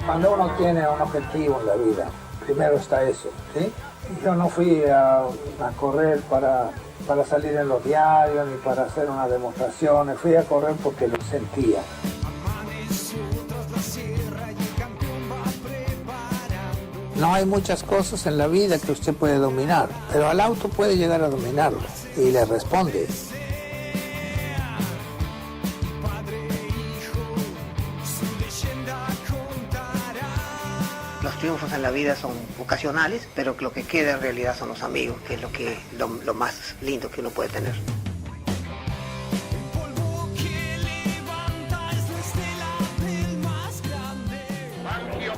Cuando uno tiene un objetivo en la vida, primero está eso, ¿sí? Yo no fui a correr para salir en los diarios ni para hacer una demostración, fui a correr porque lo sentía. No hay muchas cosas en la vida que usted puede dominar, pero al auto puede llegar a dominarlo y le responde. Los triunfos en la vida son ocasionales, pero lo que queda en realidad son los amigos, que es lo más lindo que uno puede tener.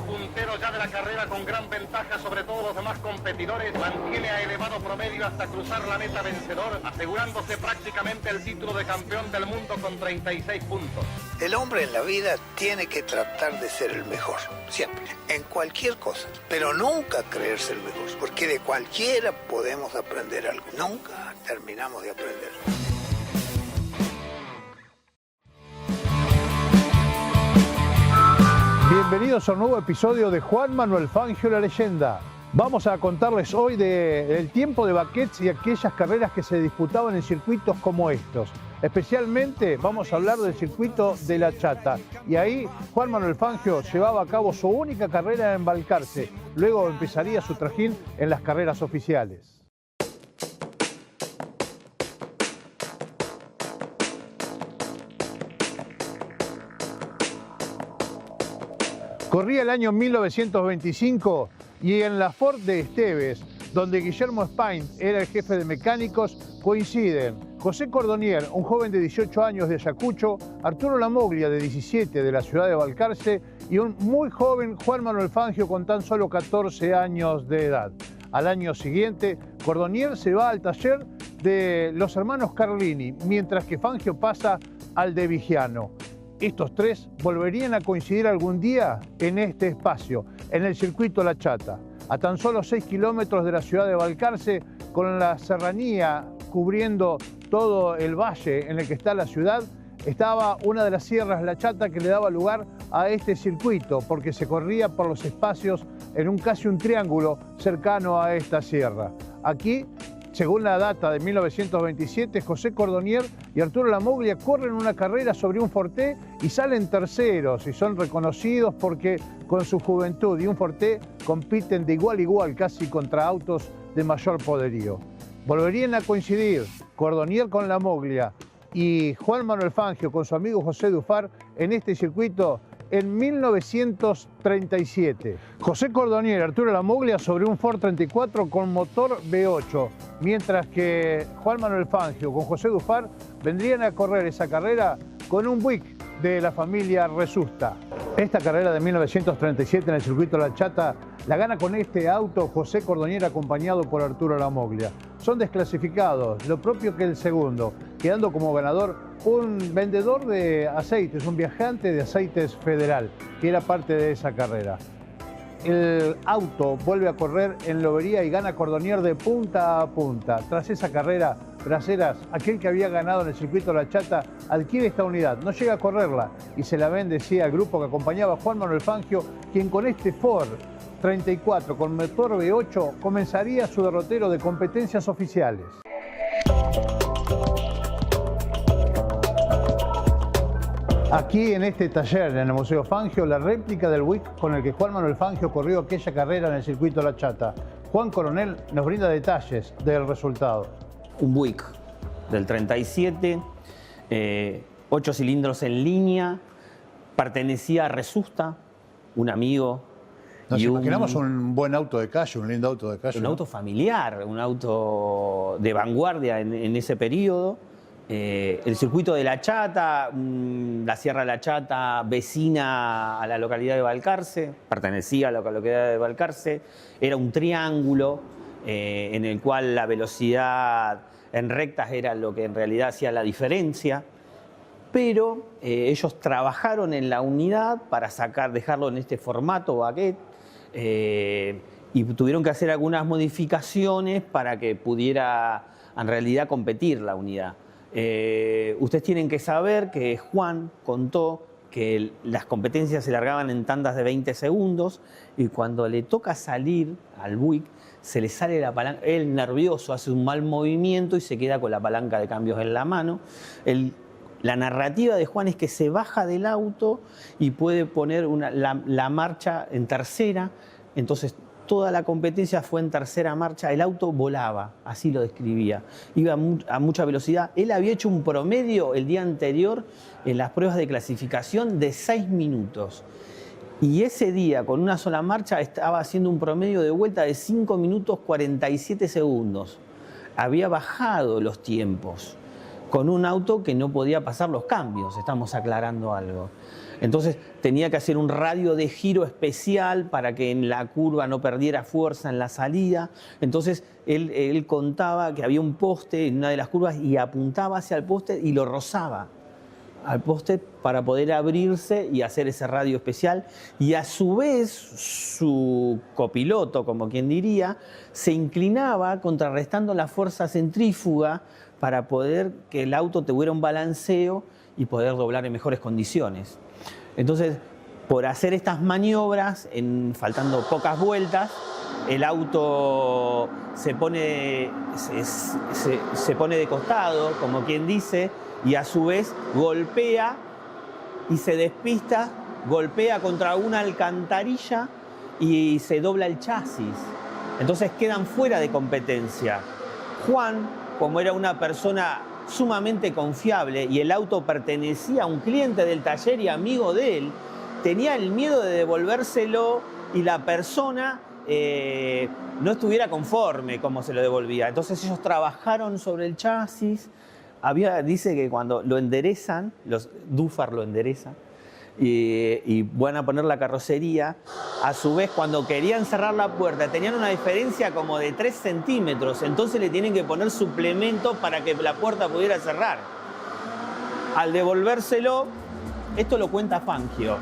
Puntero ya de la carrera con gran ventaja sobre todos los demás competidores, mantiene a elevado promedio hasta cruzar la meta vencedor, asegurándose prácticamente el título de campeón del mundo con 36 puntos. El hombre en la vida tiene que tratar de ser el mejor, siempre, en cualquier cosa, pero nunca creerse el mejor, porque de cualquiera podemos aprender algo, nunca terminamos de aprender. Bienvenidos a un nuevo episodio de Juan Manuel Fangio, la leyenda. Vamos a contarles hoy del tiempo de Baquets y aquellas carreras que se disputaban en circuitos como estos. Especialmente vamos a hablar del circuito de La Chata. Y ahí Juan Manuel Fangio llevaba a cabo su única carrera en Balcarce. Luego empezaría su trajín en las carreras oficiales. Corría el año 1925 y en la Ford de Esteves, donde Guillermo Spain era el jefe de mecánicos, coinciden José Cordonier, un joven de 18 años de Ayacucho, Arturo Lamoglia, de 17, de la ciudad de Balcarce, y un muy joven Juan Manuel Fangio con tan solo 14 años de edad. Al año siguiente, Cordonier se va al taller de los hermanos Carlini, mientras que Fangio pasa al de Vigiano. Estos tres volverían a coincidir algún día en este espacio, en el circuito La Chata, a tan solo 6 kilómetros de la ciudad de Balcarce, con la serranía cubriendo todo el valle en el que está la ciudad. Estaba una de las sierras La Chata que le daba lugar a este circuito, porque se corría por los espacios en casi un triángulo cercano a esta sierra. Aquí, según la data de 1927, José Cordonier y Arturo Lamoglia corren una carrera sobre un Forté y salen terceros y son reconocidos porque con su juventud y un Forté compiten de igual a igual casi contra autos de mayor poderío. Volverían a coincidir Cordonier con Lamoglia y Juan Manuel Fangio con su amigo José Dufar en este circuito en 1937. José Cordonier y Arturo Lamoglia sobre un Ford 34 con motor V8, mientras que Juan Manuel Fangio con José Dufar vendrían a correr esa carrera con un Buick de la familia Resusta. Esta carrera de 1937 en el circuito La Chata la gana con este auto José Cordonier acompañado por Arturo Lamoglia. Son desclasificados, lo propio que el segundo, quedando como ganador un vendedor de aceites, un viajante de aceites federal, que era parte de esa carrera. El auto vuelve a correr en Lobería y gana Cordonier de punta a punta. Tras esa carrera, Braceras, aquel que había ganado en el circuito La Chata, adquiere esta unidad, no llega a correrla y se la vende sí, al grupo que acompañaba a Juan Manuel Fangio, quien con este Ford 34 con motor V8 comenzaría su derrotero de competencias oficiales. Aquí en este taller, en el Museo Fangio, la réplica del Buick con el que Juan Manuel Fangio corrió aquella carrera en el circuito La Chata. Juan Coronel nos brinda detalles del resultado. Un Buick del 37, 8 cilindros en línea, pertenecía a Resusta, un amigo. Nos imaginamos un buen auto de calle, un lindo auto de calle. Un ¿no? auto familiar, un auto de vanguardia en ese periodo. El circuito de La Chata, la Sierra de La Chata, vecina a la localidad de Balcarce, pertenecía a la localidad de Balcarce, era un triángulo en el cual la velocidad en rectas era lo que en realidad hacía la diferencia, pero ellos trabajaron en la unidad para dejarlo en este formato baquet, y tuvieron que hacer algunas modificaciones para que pudiera en realidad competir la unidad. Ustedes tienen que saber que Juan contó que las competencias se largaban en tandas de 20 segundos y cuando le toca salir al Buick, se le sale la palanca, él nervioso hace un mal movimiento y se queda con la palanca de cambios en la mano. La narrativa de Juan es que se baja del auto y puede poner la marcha en tercera, entonces toda la competencia fue en tercera marcha, el auto volaba, así lo describía, iba a mucha velocidad. Él había hecho un promedio el día anterior en las pruebas de clasificación de 6 minutos. Y ese día, con una sola marcha, estaba haciendo un promedio de vuelta de 5 minutos 47 segundos. Había bajado los tiempos con un auto que no podía pasar los cambios, estamos aclarando algo. Entonces tenía que hacer un radio de giro especial para que en la curva no perdiera fuerza en la salida. Entonces él contaba que había un poste en una de las curvas y apuntaba hacia el poste y lo rozaba al poste para poder abrirse y hacer ese radio especial. Y a su vez su copiloto, como quien diría, se inclinaba contrarrestando la fuerza centrífuga para poder que el auto tuviera un balanceo y poder doblar en mejores condiciones. Entonces, por hacer estas maniobras, faltando pocas vueltas, el auto se pone de costado, como quien dice, y a su vez golpea y se despista, golpea contra una alcantarilla y se dobla el chasis. Entonces quedan fuera de competencia. Juan, como era una persona sumamente confiable y el auto pertenecía a un cliente del taller y amigo de él, tenía el miedo de devolvérselo y la persona no estuviera conforme como se lo devolvía. Entonces ellos trabajaron sobre el chasis. Dice que cuando lo enderezan, los Dufar lo enderezan y van a poner la carrocería, a su vez cuando querían cerrar la puerta tenían una diferencia como de 3 centímetros, entonces le tienen que poner suplemento para que la puerta pudiera cerrar. Al devolvérselo, esto lo cuenta Fangio,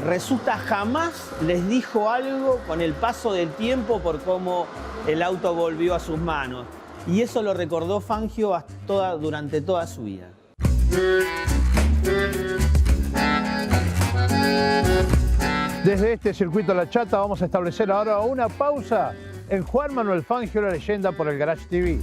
resulta jamás les dijo algo con el paso del tiempo por cómo el auto volvió a sus manos. Y eso lo recordó Fangio durante toda su vida. Desde este circuito La Chata vamos a establecer ahora una pausa en Juan Manuel Fangio, la leyenda por el Garage TV.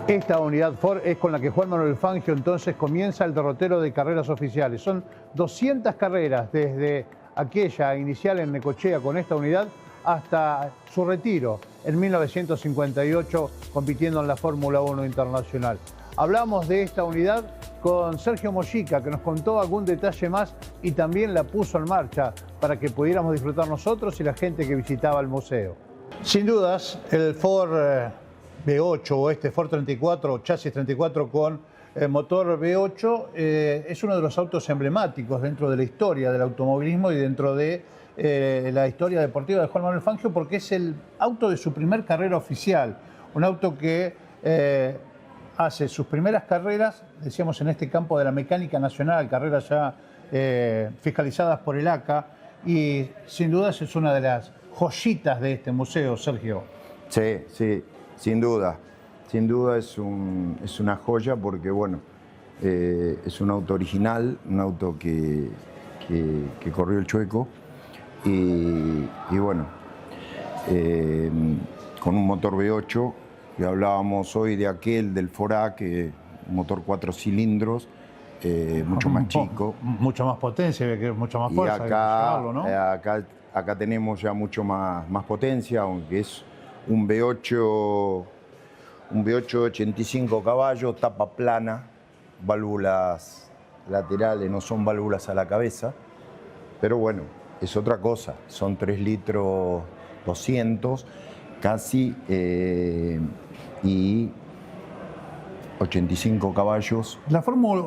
Esta unidad Ford es con la que Juan Manuel Fangio entonces comienza el derrotero de carreras oficiales. Son 200 carreras desde aquella inicial en Necochea con esta unidad hasta su retiro en 1958 compitiendo en la Fórmula 1 Internacional. Hablamos de esta unidad con Sergio Mojica, que nos contó algún detalle más y también la puso en marcha para que pudiéramos disfrutar nosotros y la gente que visitaba el museo. Sin dudas, el Ford V8 o este Ford 34, chasis 34 con motor V8, es uno de los autos emblemáticos dentro de la historia del automovilismo y dentro de la historia deportiva de Juan Manuel Fangio, porque es el auto de su primer carrera oficial, un auto que hace sus primeras carreras, decíamos, en este campo de la mecánica nacional, carreras ya fiscalizadas por el ACA, y sin dudas es una de las joyitas de este museo, Sergio. Sí, sí. Sin duda es una joya porque, bueno, es un auto original, un auto que corrió el Chueco y bueno, con un motor V8, que hablábamos hoy de aquel, del Ford A, que un motor 4 cilindros, mucho más chico. Mucha más potencia, mucha más fuerza. Y acá tenemos ya mucho más potencia, aunque es un V8 de 85 caballos, tapa plana, válvulas laterales, no son válvulas a la cabeza, pero bueno, es otra cosa, son 3 litros 200 casi y 85 caballos. La forma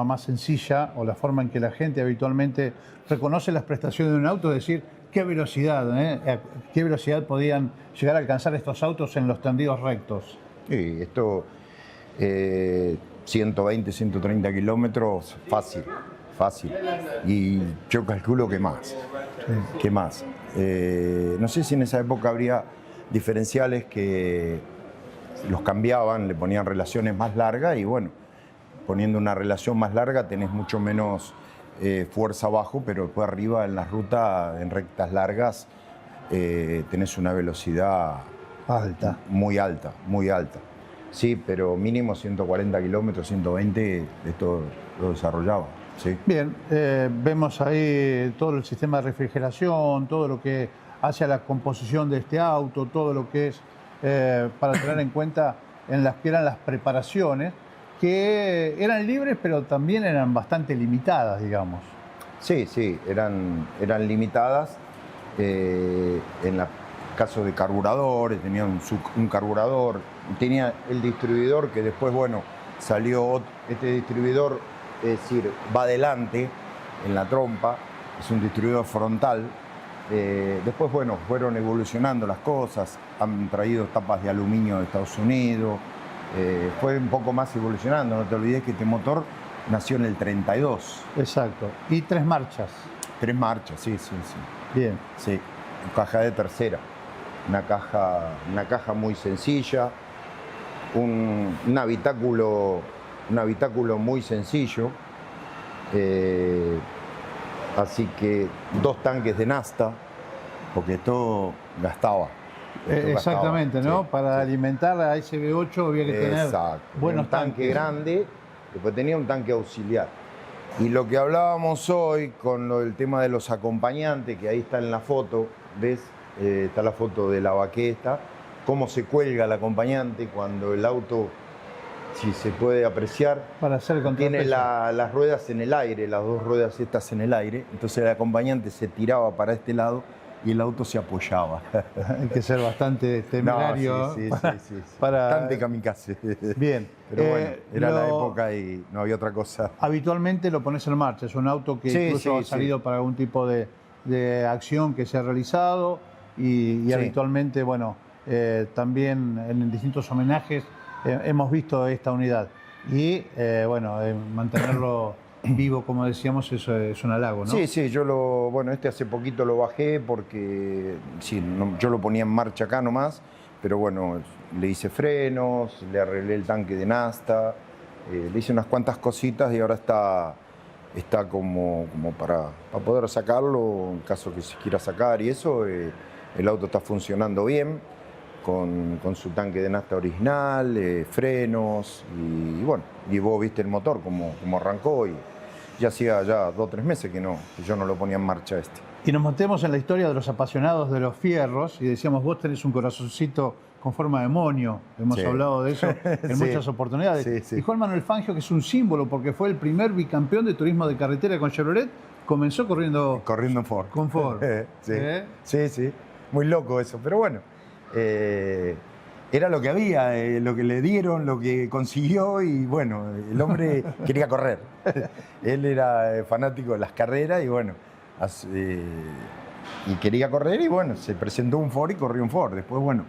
más sencilla o la forma en que la gente habitualmente reconoce las prestaciones de un auto, es decir, qué velocidad podían llegar a alcanzar estos autos en los tendidos rectos. Sí, esto 120, 130 kilómetros, fácil. fácil. Y yo calculo que más. ¿Qué más? No sé si en esa época habría diferenciales que los cambiaban, le ponían relaciones más largas y bueno, poniendo una relación más larga tenés mucho menos fuerza abajo, pero después arriba en la ruta, en rectas largas, tenés una velocidad Alta. muy alta, muy alta. Sí, pero mínimo 140 kilómetros, 120, esto lo desarrollaba. Sí. Bien, vemos ahí todo el sistema de refrigeración, todo lo que hace a la composición de este auto, todo lo que es para tener en cuenta en las que eran las preparaciones, que eran libres pero también eran bastante limitadas, digamos. Sí, sí, eran limitadas. En el caso de carburadores, tenían un carburador, tenía el distribuidor que después, bueno, salió este distribuidor, es decir, va adelante en la trompa, es un distribuidor frontal. Después, bueno, fueron evolucionando las cosas, han traído tapas de aluminio de Estados Unidos, fue un poco más evolucionando, no te olvides que este motor nació en el 32. Exacto. Y 3 marchas. 3 marchas, sí, sí, sí. Bien. Sí, caja de tercera, una caja muy sencilla, un habitáculo muy sencillo, así que 2 tanques de nafta, porque todo gastaba. Exactamente, ¿no? Sí, Para sí. alimentar a ese V8 había que tener Exacto. buenos un tanque tanques. grande, después tenía un tanque auxiliar. Y lo que hablábamos hoy con el tema de los acompañantes, que ahí está en la foto, ¿ves? Está la foto de la baqueta, cómo se cuelga el acompañante cuando el auto, si se puede apreciar, Para hacer el tiene contrapeso. las ruedas en el aire, las 2 ruedas estas en el aire, entonces el acompañante se tiraba para este lado y el auto se apoyaba. Hay que ser bastante temerario. No, sí, sí. para- Bastante kamikaze. Bien. Pero bueno, era la lo- época y no había otra cosa. Habitualmente lo pones en marcha. Es un auto que Sí, incluso sí, ha salido sí. para algún tipo de acción que se ha realizado y Sí. habitualmente, bueno, también en distintos homenajes hemos visto esta unidad. Y bueno, mantenerlo vivo, como decíamos, eso es un halago, ¿no? Sí, sí, bueno, este hace poquito lo bajé porque sí, yo lo ponía en marcha acá nomás, pero bueno, le hice frenos, le arreglé el tanque de nafta, le hice unas cuantas cositas y ahora está como para poder sacarlo en caso que se quiera sacar y eso. El auto está funcionando bien con su tanque de nafta original, frenos y bueno, y vos viste el motor como arrancó y ya hacía 2 o 3 meses que yo no lo ponía en marcha este. Y nos metemos en la historia de los apasionados de los fierros y decíamos, vos tenés un corazoncito con forma de moño. Hemos Sí. hablado de eso en Sí. muchas oportunidades. Sí, sí. Y Juan Manuel Fangio, que es un símbolo porque fue el primer bicampeón de turismo de carretera con Chevrolet, comenzó corriendo Corriendo en Ford. con Ford. Sí. ¿Eh? Sí, sí. Muy loco eso, pero bueno. Era lo que había, lo que le dieron, lo que consiguió y bueno, el hombre quería correr. Él era fanático de las carreras y bueno, y quería correr y bueno, se presentó un Ford y corrió un Ford. Después, bueno,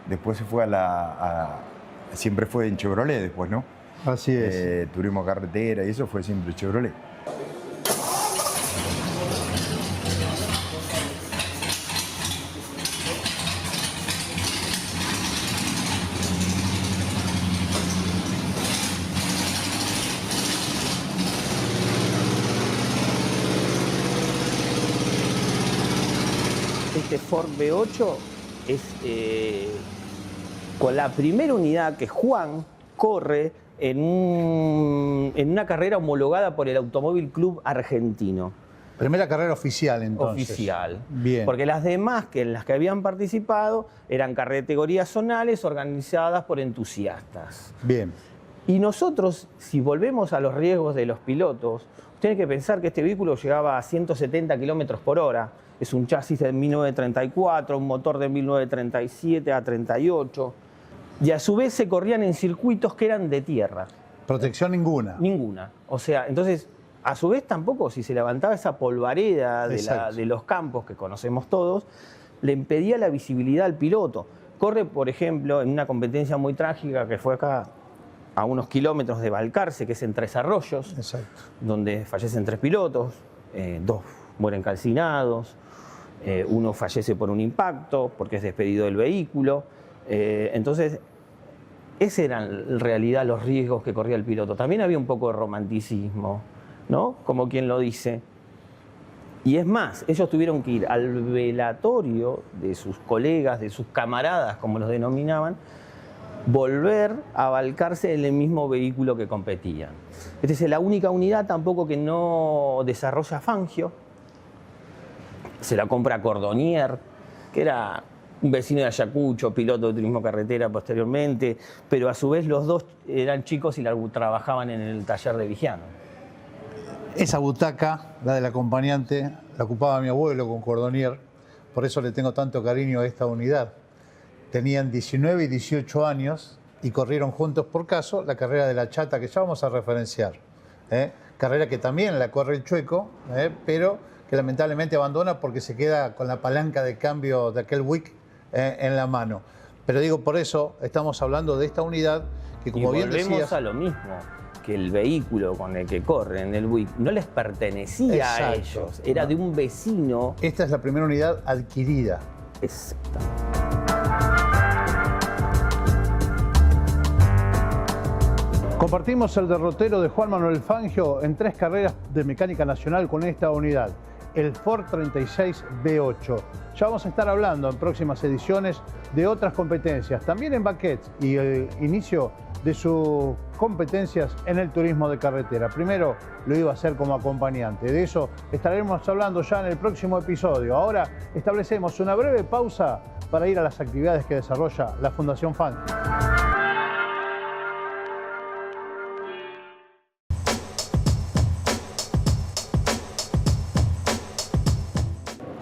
después se fue siempre fue en Chevrolet después, ¿no? Así es. Turismo carretera y eso fue siempre Chevrolet. Este Ford V8 es con la primera unidad que Juan corre en una carrera homologada por el Automóvil Club Argentino. Primera carrera oficial, entonces. Oficial. Bien. Porque las demás en las que habían participado eran categorías zonales organizadas por entusiastas. Bien. Y nosotros, si volvemos a los riesgos de los pilotos, tienen que pensar que este vehículo llegaba a 170 kilómetros por hora. Es un chasis de 1934, un motor de 1937 a 38. Y a su vez se corrían en circuitos que eran de tierra. Protección ninguna. Ninguna. O sea, entonces, a su vez tampoco, si se levantaba esa polvareda Exacto. de los campos que conocemos todos, le impedía la visibilidad al piloto. Corre, por ejemplo, en una competencia muy trágica que fue acá a unos kilómetros de Balcarce, que es en Tres Arroyos, Exacto. donde fallecen 3 pilotos, 2 mueren calcinados, uno fallece por un impacto, porque es despedido del vehículo. Entonces, esos eran en realidad los riesgos que corría el piloto. También había un poco de romanticismo, ¿no? Como quien lo dice. Y es más, ellos tuvieron que ir al velatorio de sus colegas, de sus camaradas, como los denominaban, volver a Balcarce en el mismo vehículo que competían. Esta es la única unidad tampoco que no desarrolla Fangio. Se la compra Cordonier, que era un vecino de Ayacucho, piloto de turismo carretera posteriormente, pero a su vez los dos eran chicos y trabajaban en el taller de Vigiano. Esa butaca, la del acompañante, la ocupaba mi abuelo con Cordonier, por eso le tengo tanto cariño a esta unidad. Tenían 19 y 18 años y corrieron juntos por caso la carrera de la Chata, que ya vamos a referenciar. Carrera que también la corre el Chueco, pero que lamentablemente abandona porque se queda con la palanca de cambio de aquel Buick en la mano. Pero digo, por eso estamos hablando de esta unidad que, como bien decías... volvemos a lo mismo, que el vehículo con el que corren, el Buick, no les pertenecía a ellos, era de un vecino. Esta es la primera unidad adquirida. Exacto. Compartimos el derrotero de Juan Manuel Fangio en 3 carreras de mecánica nacional con esta unidad, el Ford 36 V8. Ya vamos a estar hablando en próximas ediciones de otras competencias, también en Baquets y el inicio de sus competencias en el turismo de carretera. Primero lo iba a hacer como acompañante. De eso estaremos hablando ya en el próximo episodio. Ahora establecemos una breve pausa para ir a las actividades que desarrolla la Fundación Fangio.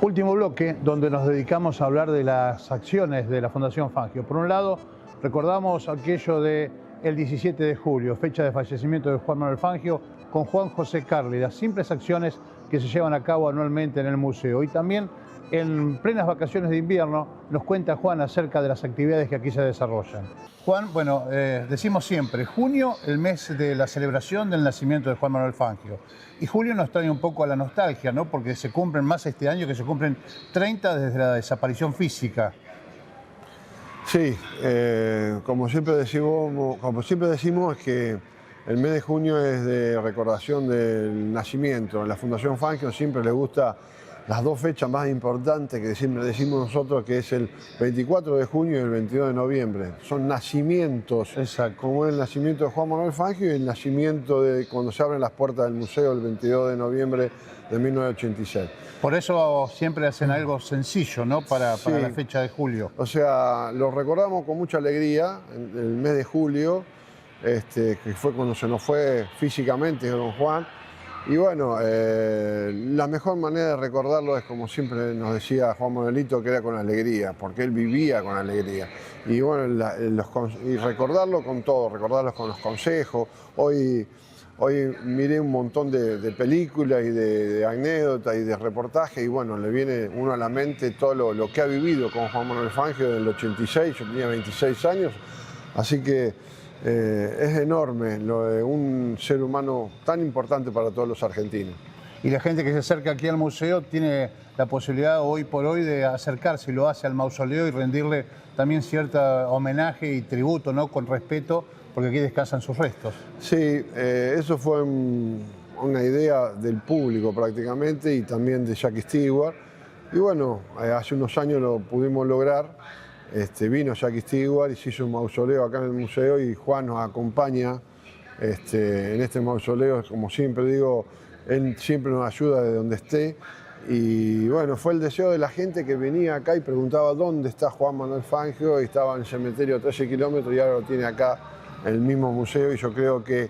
Último bloque donde nos dedicamos a hablar de las acciones de la Fundación Fangio. Por un lado, recordamos aquello de el 17 de julio, fecha de fallecimiento de Juan Manuel Fangio, con Juan José Carli, las simples acciones que se llevan a cabo anualmente en el museo. Y también en plenas vacaciones de invierno nos cuenta Juan acerca de las actividades que aquí se desarrollan. Juan, bueno, decimos siempre, junio, el mes de la celebración del nacimiento de Juan Manuel Fangio. Y julio nos trae un poco a la nostalgia, ¿no? Porque se cumplen más este año, que se cumplen 30 desde la desaparición física. Sí, como siempre decimos, es que el mes de junio es de recordación del nacimiento. En la Fundación Fangio siempre le gusta las 2 fechas más importantes que siempre decimos nosotros, que es el 24 de junio y el 22 de noviembre. Son nacimientos, como el nacimiento de Juan Manuel Fangio y el nacimiento de cuando se abren las puertas del museo el 22 de noviembre de 1986. Por eso siempre hacen algo sencillo, ¿no? Para la fecha de julio. O sea, lo recordamos con mucha alegría en el mes de julio, que fue cuando se nos fue físicamente don Juan. Y bueno, la mejor manera de recordarlo es, como siempre nos decía Juan Manuelito, que era con alegría, porque él vivía con alegría. Y bueno, y recordarlo con todo, recordarlo con los consejos. Hoy miré un montón de películas y de anécdotas y de reportajes, y bueno, le viene uno a la mente todo lo que ha vivido con Juan Manuel Fangio del 86, yo tenía 26 años, así que es enorme lo de un ser humano tan importante para todos los argentinos. Y la gente que se acerca aquí al museo tiene la posibilidad hoy por hoy de acercarse, y lo hace al mausoleo, y rendirle también cierto homenaje y tributo, ¿no? Con respeto, porque aquí descansan sus restos. Sí, eso fue una idea del público prácticamente, y también de Jackie Stewart. Y bueno, hace unos años lo pudimos lograr. Vino Jackie Stewart y se hizo un mausoleo acá en el museo, y Juan nos acompaña en este mausoleo. Como siempre digo, él siempre nos ayuda de donde esté. Y bueno, fue el deseo de la gente que venía acá y preguntaba dónde está Juan Manuel Fangio, y estaba en el cementerio a 13 kilómetros y ahora lo tiene acá en el mismo museo, y yo creo que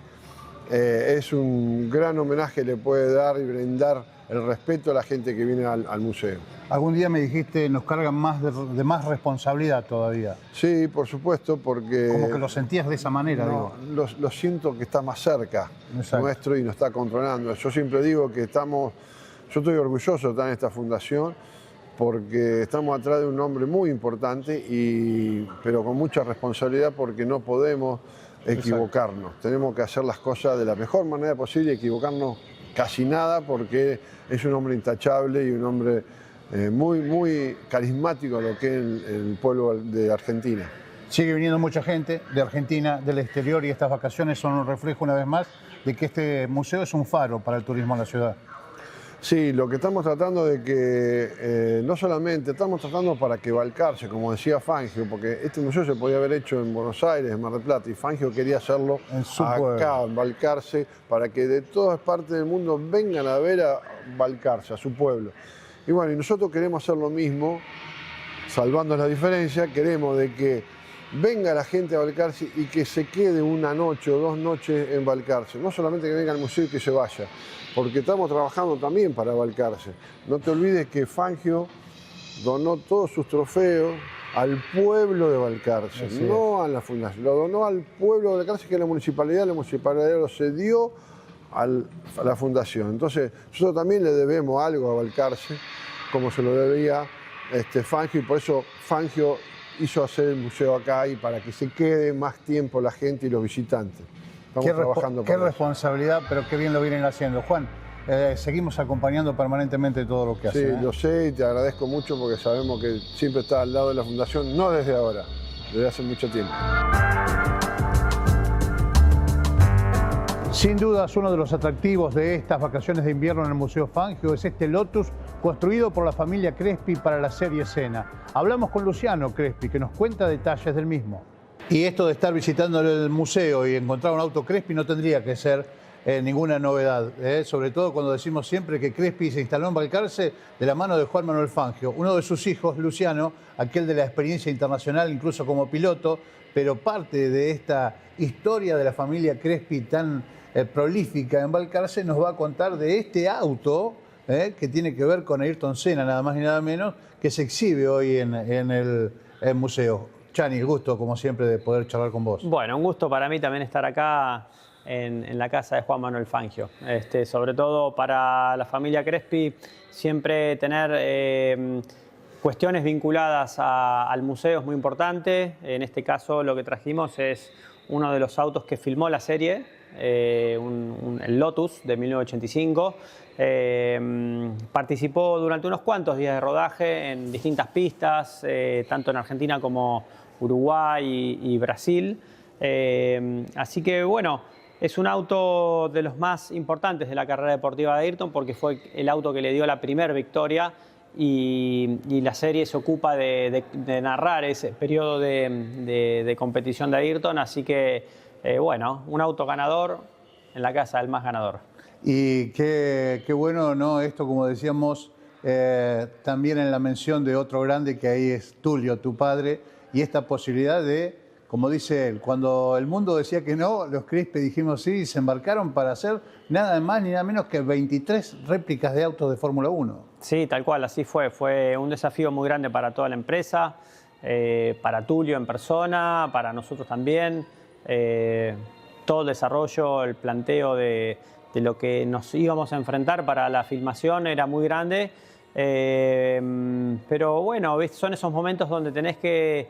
es un gran homenaje, le puede dar y brindar el respeto a la gente que viene al museo. Algún día me dijiste, nos cargan más de más responsabilidad todavía. Sí, por supuesto, porque... Como que lo sentías de esa manera, no, digo. Lo siento que está más cerca. Exacto. Nuestro, y nos está controlando. Yo siempre digo que yo estoy orgulloso de estar en esta fundación, porque estamos atrás de un hombre muy importante, pero con mucha responsabilidad, porque no podemos equivocarnos. Tenemos que hacer las cosas de la mejor manera posible y equivocarnos casi nada, porque es un hombre intachable y un hombre muy carismático a lo que es el pueblo de Argentina. Sigue viniendo mucha gente de Argentina, del exterior, y estas vacaciones son un reflejo una vez más de que este museo es un faro para el turismo en la ciudad. Sí, lo que estamos tratando de que, no solamente, estamos tratando para que Balcarce, como decía Fangio, porque este museo se podía haber hecho en Buenos Aires, en Mar del Plata, y Fangio quería hacerlo acá, en Balcarce, para que de todas partes del mundo vengan a ver a Balcarce, a su pueblo. Y bueno, y nosotros queremos hacer lo mismo, salvando la diferencia, queremos de que venga la gente a Balcarce y que se quede una noche o 2 noches en Balcarce. No solamente que venga al museo y que se vaya, porque estamos trabajando también para Balcarce. No te olvides que Fangio donó todos sus trofeos al pueblo de Balcarce, no a la fundación. Lo donó al pueblo de Balcarce, que es la municipalidad lo cedió a la fundación. Entonces, nosotros también le debemos algo a Balcarce, como se lo debía Fangio, y por eso Fangio hizo hacer el museo acá, y para que se quede más tiempo la gente y los visitantes. Estamos trabajando qué responsabilidad, pero qué bien lo vienen haciendo. Juan, seguimos acompañando permanentemente todo lo que hacen. Sí, lo sé, y te agradezco mucho, porque sabemos que siempre estás al lado de la Fundación, no desde ahora, desde hace mucho tiempo. Sin dudas, uno de los atractivos de estas vacaciones de invierno en el Museo Fangio es este Lotus construido por la familia Crespi para la serie Cena. Hablamos con Luciano Crespi, que nos cuenta detalles del mismo. Y esto de estar visitando el museo y encontrar un auto Crespi no tendría que ser ninguna novedad, sobre todo cuando decimos siempre que Crespi se instaló en Balcarce de la mano de Juan Manuel Fangio. Uno de sus hijos, Luciano, aquel de la experiencia internacional incluso como piloto, pero parte de esta historia de la familia Crespi tan prolífica en Balcarce, nos va a contar de este auto que tiene que ver con Ayrton Senna, nada más ni nada menos, que se exhibe hoy en el museo. Chani, el gusto, como siempre, de poder charlar con vos. Bueno, un gusto para mí también estar acá en la casa de Juan Manuel Fangio. Sobre todo para la familia Crespi, siempre tener cuestiones vinculadas al museo es muy importante. En este caso lo que trajimos es uno de los autos que filmó la serie, el Lotus de 1985. Participó durante unos cuantos días de rodaje en distintas pistas, tanto en Argentina como Uruguay y Brasil. Así que bueno, es un auto de los más importantes de la carrera deportiva de Ayrton, porque fue el auto que le dio la primera victoria, y la serie se ocupa de narrar ese periodo de competición de Ayrton. Así que bueno, un auto ganador en la casa del más ganador. Y qué bueno, ¿no? Esto, como decíamos, también en la mención de otro grande, que ahí es Tulio, tu padre, y esta posibilidad de, como dice él, cuando el mundo decía que no, los Crespi dijimos sí, y se embarcaron para hacer nada más ni nada menos que 23 réplicas de autos de Fórmula 1. Sí, tal cual, así fue. Fue un desafío muy grande para toda la empresa, para Tulio en persona, para nosotros también. Todo el desarrollo, el planteo de lo que nos íbamos a enfrentar para la filmación era muy grande, pero bueno, son esos momentos donde tenés que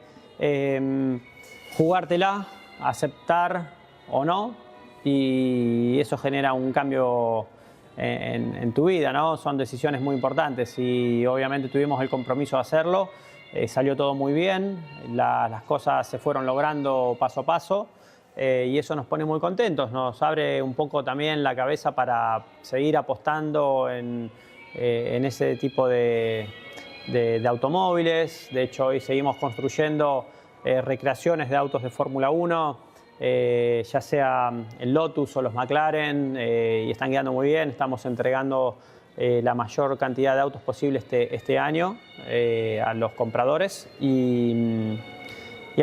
jugártela, aceptar o no, y eso genera un cambio en tu vida, ¿no? Son decisiones muy importantes, y obviamente tuvimos el compromiso de hacerlo. Salió todo muy bien, las cosas se fueron logrando paso a paso. Y eso nos pone muy contentos, nos abre un poco también la cabeza para seguir apostando en ese tipo de automóviles. De hecho, hoy seguimos construyendo recreaciones de autos de Fórmula 1, ya sea el Lotus o los McLaren, y están quedando muy bien. Estamos entregando la mayor cantidad de autos posible este año a los compradores, y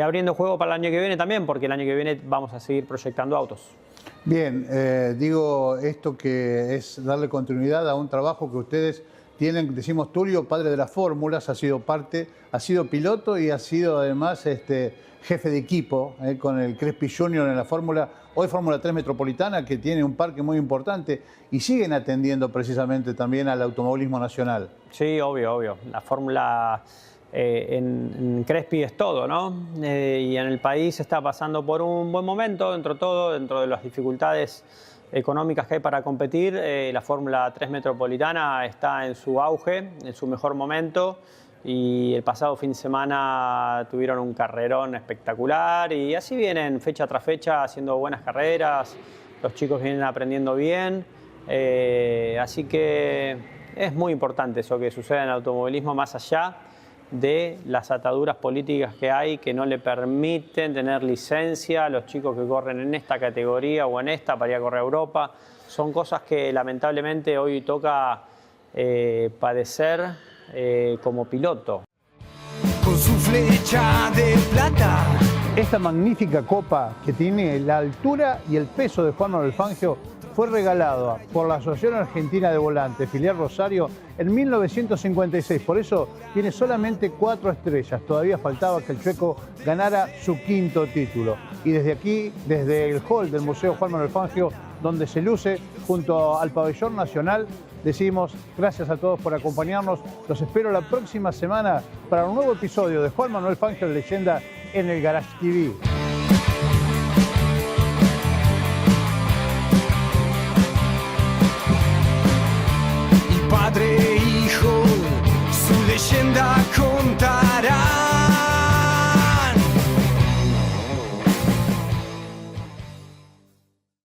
abriendo juego para el año que viene también, porque el año que viene vamos a seguir proyectando autos. Bien, digo esto que es darle continuidad a un trabajo que ustedes tienen. Decimos, Tulio, padre de las fórmulas, ha sido piloto y ha sido además jefe de equipo con el Crespi Junior en la Fórmula, hoy Fórmula 3 Metropolitana, que tiene un parque muy importante, y siguen atendiendo precisamente también al automovilismo nacional. Sí, obvio. La Fórmula en Crespi es todo, ¿no? Y en el país está pasando por un buen momento, dentro de todo, dentro de las dificultades económicas que hay para competir. La Fórmula 3 Metropolitana está en su auge, en su mejor momento, y el pasado fin de semana tuvieron un carrerón espectacular y así vienen fecha tras fecha haciendo buenas carreras, los chicos vienen aprendiendo bien, así que es muy importante eso que sucede en el automovilismo, más allá de las ataduras políticas que hay que no le permiten tener licencia a los chicos que corren en esta categoría o en esta para ir a correr a Europa. Son cosas que lamentablemente hoy toca padecer como piloto. Con su flecha de plata. Esta magnífica copa que tiene la altura y el peso de Juan Manuel Fangio fue regalada por la Asociación Argentina de Volantes, filial Rosario, en 1956. Por eso tiene solamente 4 estrellas. Todavía faltaba que el chueco ganara su 5º título. Y desde aquí, desde el hall del Museo Juan Manuel Fangio, donde se luce junto al Pabellón Nacional, decimos gracias a todos por acompañarnos. Los espero la próxima semana para un nuevo episodio de Juan Manuel Fangio, Leyenda, en el Garage TV.